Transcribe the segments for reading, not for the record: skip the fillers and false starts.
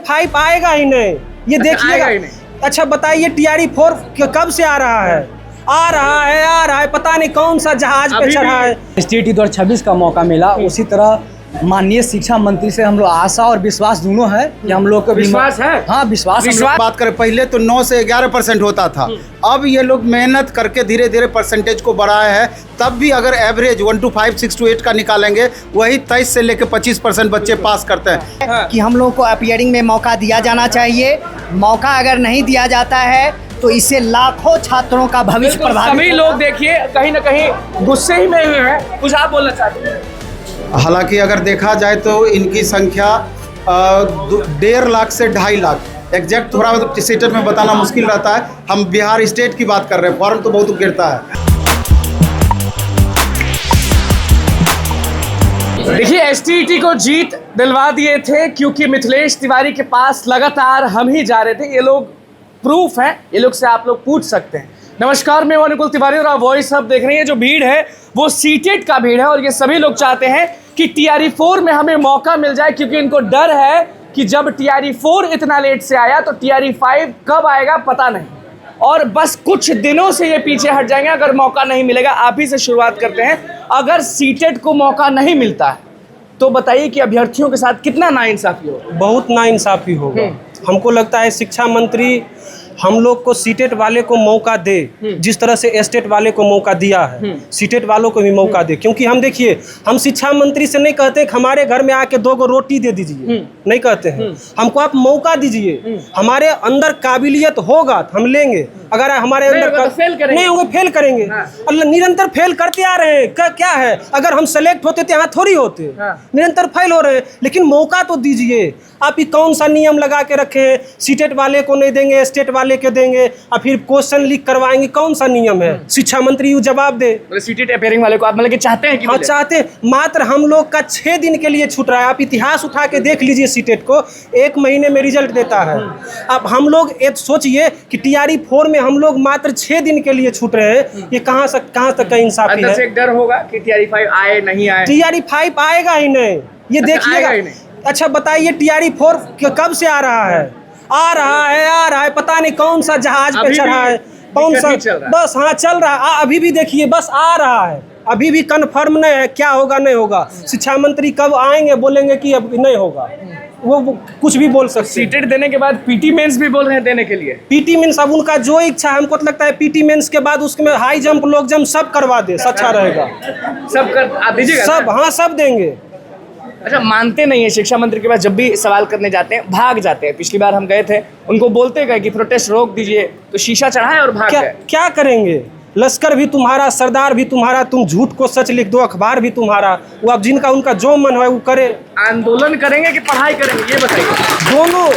5 आएगा ही नहीं, ये देखिएगा। अच्छा बताइए TRE-4 कब से आ रहा है? आ रहा है, पता नहीं कौन सा जहाज पे चढ़ा है। STET 2026 का मौका मिला, उसी तरह माननीय शिक्षा मंत्री से हम लोग आशा और विश्वास दोनों है कि हम लोग को विश्वास है। हाँ विश्वास। बात करें पहले तो 9 से 11% होता था, अब ये लोग मेहनत करके धीरे धीरे परसेंटेज को बढ़ाया है। तब भी अगर एवरेज 1 to 5, 6 to 8 का निकालेंगे, वही 23 से लेकर 25% बच्चे पास करते हैं। कि हम लोग को अपीयरिंग में मौका दिया जाना चाहिए। मौका अगर नहीं दिया जाता है तो इससे लाखों छात्रों का भविष्य प्रभावित। सभी लोग देखिए कहीं ना कहीं गुस्से ही में हुए हैं। कुछ आप बोलना चाहते हैं? हालांकि अगर देखा जाए तो इनकी संख्या 1.5 लाख से 2.5 लाख, एग्जैक्ट थोड़ा सीटेट में बताना मुश्किल रहता है। हम बिहार स्टेट की बात कर रहे हैं, फॉर्म तो बहुत गिरता है। देखिए STET को जीत दिलवा दिए थे क्योंकि मिथिलेश तिवारी के पास लगातार हम ही जा रहे थे। ये लोग प्रूफ है, ये लोग से आप लोग पूछ सकते हैं। नमस्कार, मैं अनुकूल तिवारी और आप वॉइस अब देख रहे हैं। जो भीड़ है वो सीटेट का भीड़ है और ये सभी लोग चाहते हैं कि TRE-4 में हमें मौका मिल जाए, क्योंकि इनको डर है कि जब TRE-4 इतना लेट से आया तो TRE-5 कब आएगा पता नहीं, और बस कुछ दिनों से ये पीछे हट जाएंगे अगर मौका नहीं मिलेगा। आप ही से शुरुआत करते हैं। अगर सीटेट को मौका नहीं मिलता है तो बताइए कि अभ्यर्थियों के साथ कितना नाइंसाफी होगा? बहुत नाइंसाफी होगा। हमको लगता है शिक्षा मंत्री हम लोग को सीटेट वाले को मौका दे, जिस तरह से एस्टेट वाले को मौका दिया है, सीटेट वालों को भी मौका दे। क्योंकि हम देखिए, हम शिक्षा मंत्री से नहीं कहते कि हमारे घर में आके 2 रोटी दे दीजिए, नहीं कहते हैं। हमको आप मौका दीजिए, हमारे अंदर काबिलियत होगा तो हम लेंगे। अगर हमारे अंदर नहीं होगा फेल करेंगे। अल्लाह निरंतर फेल करते आ रहे हैं। क्या है, अगर हम सेलेक्ट होते तो यहाँ थोड़ी होते, निरंतर फेल हो रहे हैं। लेकिन मौका तो दीजिए। आप ही कौन सा नियम लगा के रखे हैं, सीटेट वाले को नहीं देंगे, स्टेट वाले के देंगे, और फिर क्वेश्चन लीक करवाएंगे? कौन सा नियम है? शिक्षा मंत्री यू जवाब दे। सीटेट अपीयरिंग वाले को आप मतलब कि चाहते हैं कि हाँ चाहते। मात्र हम लोग का 6 दिन के लिए छूट रहा है। आप इतिहास उठा के देख लीजिए, सीटेट को 1 महीने में रिजल्ट देता है। अब हम लोग सोचिए कि TRE-4 में हम लोग मात्र 6 दिन के लिए छूट रहे हैं। ये कहाँ तक का इंसाफी है? अंदर से एक डर होगा कि TRE-5 आए नहीं आए। TRE-5 आएगा ही नहीं, ये देखिएगा। अच्छा बताइए TRE-4 कब से आ रहा है? आ रहा है, पता नहीं कौन सा जहाज पे चढ़ा है, कौन सा, बस हाँ चल रहा है। अभी भी देखिए बस आ रहा है, अभी भी कंफर्म नहीं है क्या होगा नहीं होगा। शिक्षा मंत्री कब आएंगे बोलेंगे कि अब नहीं होगा, वो कुछ भी बोल सकते। सीटेट देने के बाद PT मेंस भी बोल रहे हैं देने के लिए। PT मेंस अब उनका जो इच्छा है। हमको तो लगता है PT मेंस के बाद उसमें हाई जंप, लॉन्ग जंप सब करवा दे, अच्छा रहेगा। सब कर आप दीजिएगा? सब, हाँ सब देंगे। अच्छा, मानते नहीं है शिक्षा मंत्री के पास, जब भी सवाल करने जाते हैं भाग जाते हैं। पिछली बार हम गए थे, उनको बोलते गए कि प्रोटेस्ट रोक दीजिए, तो शीशा चढ़ाए और भाग गए। क्या करेंगे? लश्कर भी तुम्हारा, सरदार भी तुम्हारा, तुम झूठ को सच लिख दो, अखबार भी तुम्हारा। वो अब जिनका उनका जो मन है वो करे। आंदोलन करेंगे कि पढ़ाई करेंगे, ये बताइए। दोनों।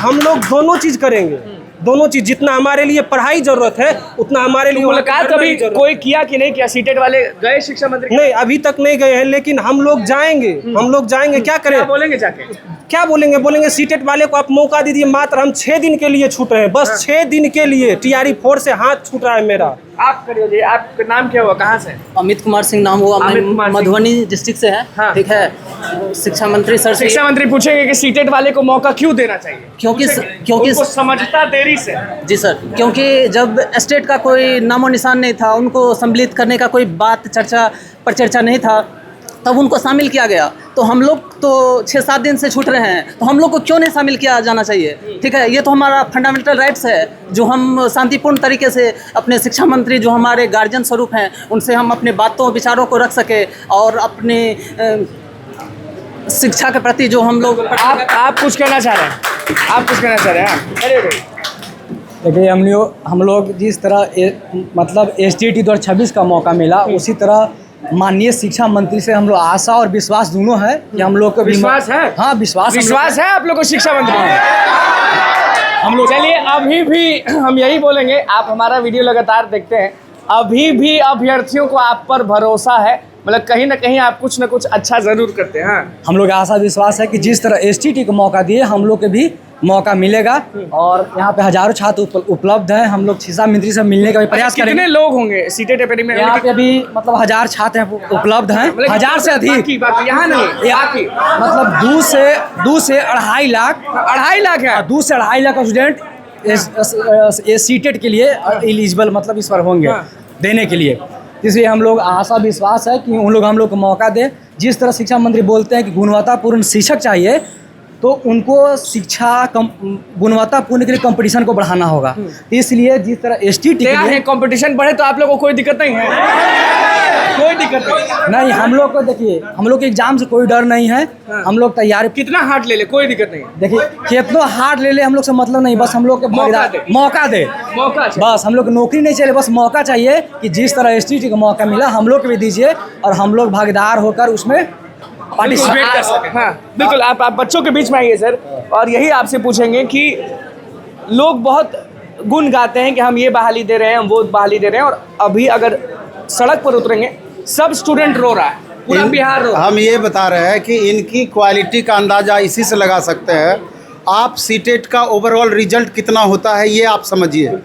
हम लोग दोनों चीज करेंगे, दोनों चीज। जितना हमारे लिए पढ़ाई जरूरत है उतना हमारे लिए मुलाकात कभी कोई किया कि नहीं किया? सीटेट वाले गए शिक्षा मंत्री? नहीं, अभी तक नहीं गए हैं, लेकिन हम लोग जाएंगे। क्या करें? क्या बोलेंगे जाके? क्या बोलेंगे सीटेट वाले को आप मौका दीजिए। मात्र हम 6 दिन के लिए छूट रहे हैं, बस 6 दिन के लिए। TRE-4 से हाथ छूट रहा है मेरा। आप करिए, आपका नाम क्या हुआ, कहाँ से? अमित कुमार सिंह नाम हुआ, मधुबनी डिस्ट्रिक्ट से है। हाँ। ठीक है। शिक्षा मंत्री सर, शिक्षा मंत्री पूछेंगे कि सीटेट वाले को मौका क्यों देना चाहिए? क्योंकि समझता देरी से। जी सर, क्योंकि जब स्टेट का कोई नामो निशान नहीं था, उनको सम्मिलित करने का कोई बात चर्चा नहीं था, तब उनको शामिल किया गया। तो हम लोग तो 6-7 दिन से छूट रहे हैं, तो हम लोग को क्यों नहीं शामिल किया जाना चाहिए? ठीक है, ये तो हमारा फंडामेंटल राइट्स है, जो हम शांतिपूर्ण तरीके से अपने शिक्षा मंत्री जो हमारे गार्जियन स्वरूप हैं, उनसे हम अपने बातों विचारों को रख सके और अपने शिक्षा के प्रति जो हम लोग। आप कुछ कहना चाह रहे हैं? आप कुछ कहना चाह रहे हैं? अरे देखिए, हम लोग जिस तरह मतलब STET 2026 का मौका मिला, उसी तरह माननीय शिक्षा मंत्री से हम लोग आशा और विश्वास दोनों है कि हम लोग को विश्वास है। हाँ विश्वास है आप लोग को शिक्षा मंत्री हम लोग। चलिए, अभी भी हम यही बोलेंगे, आप हमारा वीडियो लगातार देखते हैं, अभी भी अभ्यर्थियों को आप पर भरोसा है, मतलब कहीं ना कहीं आप कुछ ना कुछ अच्छा जरूर करते हैं। हम लोग आशा विश्वास है कि जिस तरह STET को मौका दिए, हम लोग के भी मौका मिलेगा और यहाँ पे हजारों छात्र उपलब्ध हैं। हम लोग शिक्षा मंत्री से मिलने का भी प्रयास करेंगे। कितने लोग होंगे सीटेट एपेडमी में? यहाँ पे अभी मतलब 1000 छात्र उपलब्ध हैं, 1000 से अधिक। यहाँ नहीं, मतलब 2 से 2.5 लाख 2.5 लाख है। 2 से 2.5 लाख स्टूडेंट सीटेट के लिए एलिजिबल मतलब इस पर होंगे देने के लिए। इसलिए हम लोग आशा विश्वास है कि उन लोग हम लोग को मौका दे। जिस तरह शिक्षा मंत्री बोलते हैं कि गुणवत्तापूर्ण शिक्षक चाहिए, तो उनको शिक्षा गुणवत्तापूर्ण के लिए कंपटीशन को बढ़ाना होगा। इसलिए जिस तरह STT क्या है कंपटीशन बढ़े तो आप लोगों को कोई दिक्कत नहीं है? कोई दिक्कत नहीं, हम लोग को देखिए, हम लोग के एग्जाम से कोई डर नहीं है। हम लोग तैयारी कितना हार्ड ले ले कोई दिक्कत नहीं। देखिए कितना हार्ड ले ले हम लोग से मतलब नहीं, बस हम लोग के मौका दे बस। हम लोग नौकरी नहीं चाहिए, बस मौका चाहिए कि जिस तरह STT को मौका मिला हम लोग को भी दीजिए और हम लोग भागीदार होकर उसमें पार्टिसिपेट कर सकें। हाँ बिल्कुल, आप बच्चों के बीच में आइए सर, और यही आपसे पूछेंगे कि लोग बहुत गुण गाते हैं कि हम ये बहाली दे रहे हैं, हम वो बहाली दे रहे हैं, और अभी अगर सड़क पर उतरेंगे सब स्टूडेंट रो रहा है, पूरा बिहार रो रहा है। हम ये बता रहे हैं कि इनकी क्वालिटी का अंदाज़ा इसी से लगा सकते हैं। आप सीटेट का ओवरऑल रिजल्ट कितना होता है ये आप समझिए।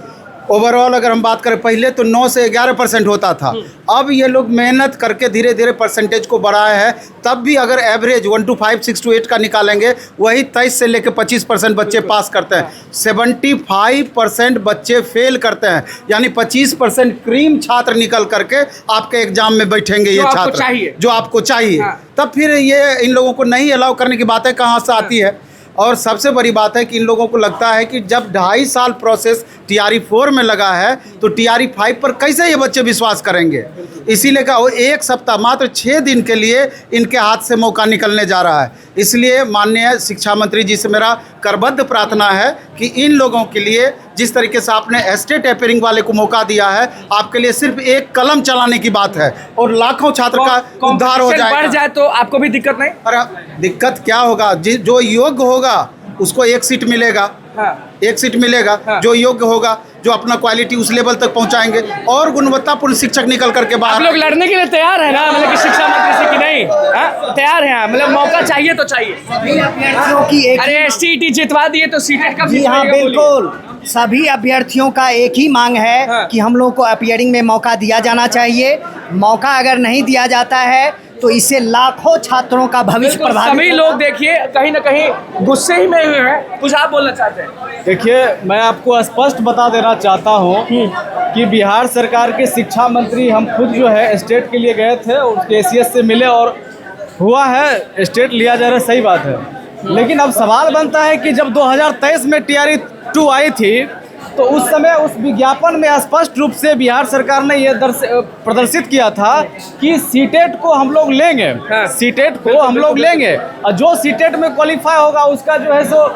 ओवरऑल अगर हम बात करें, पहले तो 9 से 11% होता था। अब ये लोग मेहनत करके धीरे धीरे परसेंटेज को बढ़ाए हैं। तब भी अगर एवरेज 1 to 5, 6 to 8 का निकालेंगे, वही 23 से लेकर 25% बच्चे पास करते हैं। 75% बच्चे फेल करते हैं, यानी 25% क्रीम छात्र निकल करके आपके एग्जाम में बैठेंगे ये छात्र जो आपको चाहिए। तब फिर ये इन लोगों को नहीं अलाउ करने की बातें कहाँ से आती है? और सबसे बड़ी बात है कि इन लोगों को लगता है कि जब 2.5 साल प्रोसेस TRE 4 में लगा है तो TRE 5 पर कैसे ये बच्चे विश्वास करेंगे। इसीलिए का वो 1 सप्ताह मात्र 6 दिन के लिए इनके हाथ से मौका निकलने जा रहा है। इसलिए माननीय शिक्षा मंत्री जी से मेरा करबद्ध प्रार्थना है कि इन लोगों के लिए जिस तरीके से आपने एस्टेट अपेयरिंग वाले को मौका दिया है, आपके लिए सिर्फ एक कलम चलाने की बात है और लाखों छात्र का उद्धार हो जाएगा। बढ़ जाए तो आपको भी दिक्कत नहीं? अरे दिक्कत क्या होगा, जो योग्य होगा उसको 1 सीट मिलेगा। 1 सीट मिलेगा। जो योग्य होगा, जो अपना क्वालिटी उस लेवल तक पहुंचाएंगे और गुणवत्तापूर्ण शिक्षक निकल करके बाहर। आप लोग लड़ने के लिए तैयार है ना, मतलब कि शिक्षा मंत्री से कि नहीं? तैयार है, मतलब मौका चाहिए तो चाहिए। अरे STT जितवा दिए तो सीटेट का जी हाँ बिल्कुल, सभी अभ्यर्थियों का एक ही मांग है कि हम लोग को अपीयरिंग में मौका दिया जाना चाहिए। मौका अगर नहीं दिया जाता है तो इससे लाखों छात्रों का भविष्य प्रभावित। सभी लोग देखिए कहीं ना कहीं गुस्से ही में हुए हैं। कुछ आप बोलना चाहते हैं? देखिए, मैं आपको स्पष्ट बता देना चाहता हूँ कि बिहार सरकार के शिक्षा मंत्री हम खुद जो है स्टेट के लिए गए थे, उसके ACS से मिले और हुआ है स्टेट लिया जा रहा है, सही बात है। लेकिन अब सवाल बनता है कि जब 2023 में TRE 2 आई थी तो उस समय उस विज्ञापन में स्पष्ट रूप से बिहार सरकार ने ये प्रदर्शित किया था कि सीटेट को हम लोग लेंगे। सीटेट को हम लोग लेंगे और जो सीटेट में क्वालिफाई होगा उसका जो है सो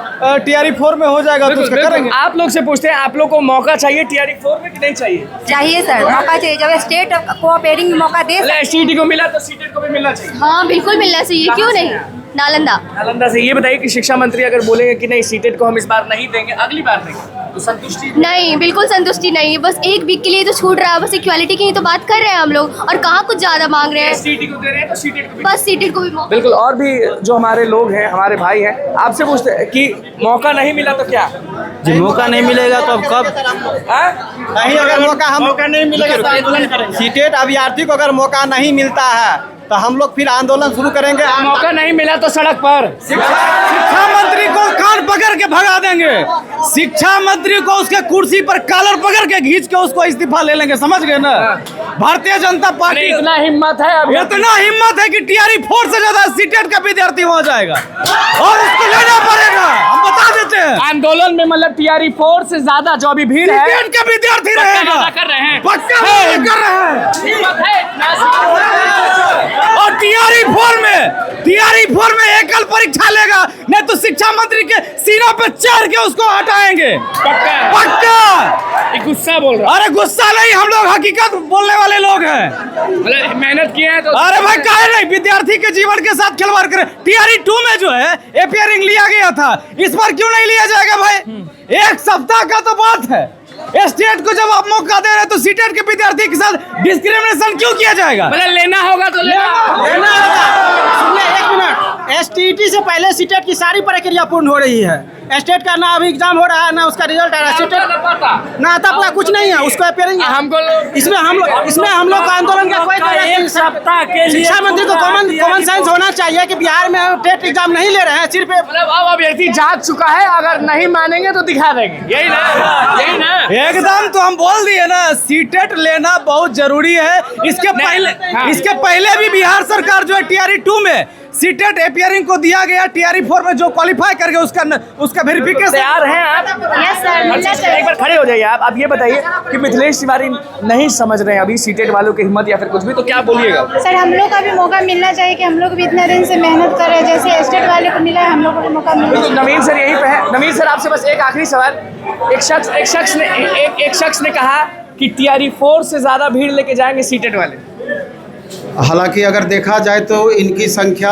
TRE 4 में हो जाएगा तो उसका करेंगे। आप लोग से पूछते हैं, आप लोग को मौका चाहिए TRE 4 में कि नहीं चाहिए? चाहिए सर, मौका चाहिए। जब स्टेट को अपीयरिंग में मौका दे, STT को मिला तो सीटेट को भी मिलना चाहिए। हाँ बिल्कुल मिलना चाहिए, क्यों नहीं। नालंदा से। ये बताइए कि शिक्षा मंत्री अगर बोलेंगे कि नहीं सीटेट को हम इस बार नहीं देंगे, अगली बार देंगे, तो संतुष्टि नहीं, बिल्कुल संतुष्टि नहीं। बस 1 वीक के लिए तो छूट रहा है, बस इक्वालिटी की ही तो बात कर रहे हैं हम लोग, और कहाँ कुछ ज्यादा मांग रहे हैं। STT को दे रहे हैं तो सीटेट को भी, बस सीटेट को भी मौका। बिल्कुल। और भी जो हमारे लोग हैं, हमारे भाई हैं, आपसे पूछते हैं कि मौका नहीं मिला तो क्या? जी, मौका नहीं मिलेगा तो अब कब? नहीं, अगर मौका नहीं मिलेगा, सीटेट अभ्यर्थी को अगर मौका नहीं मिलता है तो हम लोग फिर आंदोलन शुरू करेंगे। मौका नहीं मिला तो सड़क पर शिक्षा मंत्री को कान पकड़ के भगा देंगे। शिक्षा मंत्री को उसके कुर्सी पर कॉलर पकड़ के खींच के उसको इस्तीफा ले लेंगे, समझ गए ना? भारतीय जनता पार्टी इतना हिम्मत है, इतना हिम्मत है कि TRE 4 से ज्यादा सीटेट का विद्यार्थी वहाँ जाएगा और उसको लेना पड़ेगा, हम बता देते हैं। आंदोलन में मतलब TRE 4 से ज्यादा जो अभी भीड़ है सीटेट का विद्यार्थी रहेगा, कर रहे हैं, पक्का कर रहे हैं। हिम्मत है। और TRE 4 में एकल परीक्षा लेगा, नहीं तो शिक्षा मंत्री के सीनों पे चढ़ के उसको हटाएंगे, पक्का। गुस्सा बोल रहा? अरे गुस्सा नहीं, हम लोग हकीकत बोलने वाले लोग हैं। मतलब मेहनत किए हैं तो। अरे भाई काहे नहीं, विद्यार्थी के जीवन के साथ खिलवाड़ करे। TRE 2 में जो है अपीयरिंग लिया गया था, इस बार क्यों नहीं लिया जाएगा भाई? 1 सप्ताह का तो बात है। स्टेट को जब आप मौका दे रहे हैं तो सीटेट के विद्यार्थी के साथ डिस्क्रिमिनेशन क्यों किया जाएगा? मतलब लेना होगा तो लेना होगा। सुनिए 1 मिनट, STET से पहले सीटेट की सारी प्रक्रिया पूर्ण हो रही है। स्टेट का ना अभी एग्जाम हो रहा है, ना उसका रिजल्ट आ रहा है। सीटेट ना आता पता कुछ नहीं है, उसको अपेयरिंग हमको इसमें हम लोग का आंदोलन का कोई एक सप्ताह के लिए शिक्षा मंत्री को कॉमन सेंस होना चाहिए कि बिहार में टेट एग्जाम नहीं ले रहे हैं, सिर्फ मतलब अब अभ्यर्थी जाग चुका है, अगर नहीं मानेंगे तो दिखा देंगे, यही ना एकदम तो हम बोल दिए ना, सीटेट लेना बहुत जरूरी है। इसके पहले भी बिहार सरकार जो है TRE 2 में सीटेट अपियरिंग को दिया गया, TRE 4 में जो क्वालिफाई कर गया उसका वेरिफिकेशन तैयार हैं आप? यस सर, एक बार खड़े हो जाइए आप ये बताइए कि मिथिलेश तिवारी नहीं समझ रहे हैं अभी सीटेट वालों की हिम्मत या फिर कुछ भी, तो क्या बोलिएगा? सर हम लोग का भी मौका मिलना चाहिए कि हम लोग भी इतने दिन से मेहनत कर रहे हैं, जैसे स्टेट वाले को मिला है हम लोग को भी मौका मिलना चाहिए। नवीन सर यहीं पे है। नवीन सर आपसे बस एक आखिरी सवाल, एक शख्स ने कहा कि TRE 4 से ज्यादा भीड़ लेके जाएंगे सीटेट वाले। हालांकि अगर देखा जाए तो इनकी संख्या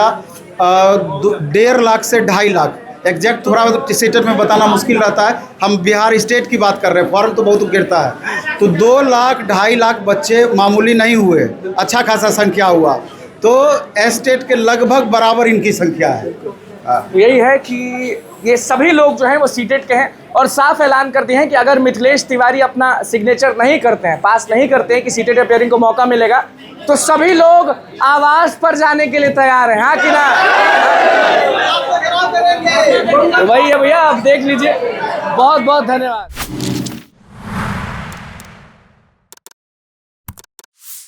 1.5 लाख से 2.5 लाख, एग्जैक्ट थोड़ा सीटेट में बताना मुश्किल रहता है। हम बिहार स्टेट की बात कर रहे हैं, फॉर्म तो बहुत गिरता है। तो 2 लाख 2.5 लाख बच्चे मामूली नहीं हुए, अच्छा खासा संख्या हुआ। तो स्टेट के लगभग बराबर इनकी संख्या है। यही है कि ये सभी लोग जो हैं वो सीटेट के हैं और साफ ऐलान करते हैं कि अगर मिथिलेश तिवारी अपना सिग्नेचर नहीं करते हैं, पास नहीं करते हैं कि सीटेट अपियरिंग को मौका मिलेगा, तो सभी लोग आवास पर जाने के लिए तैयार हैं। हाँ कि ना? तो वही है भैया, आप देख लीजिए। बहुत बहुत धन्यवाद।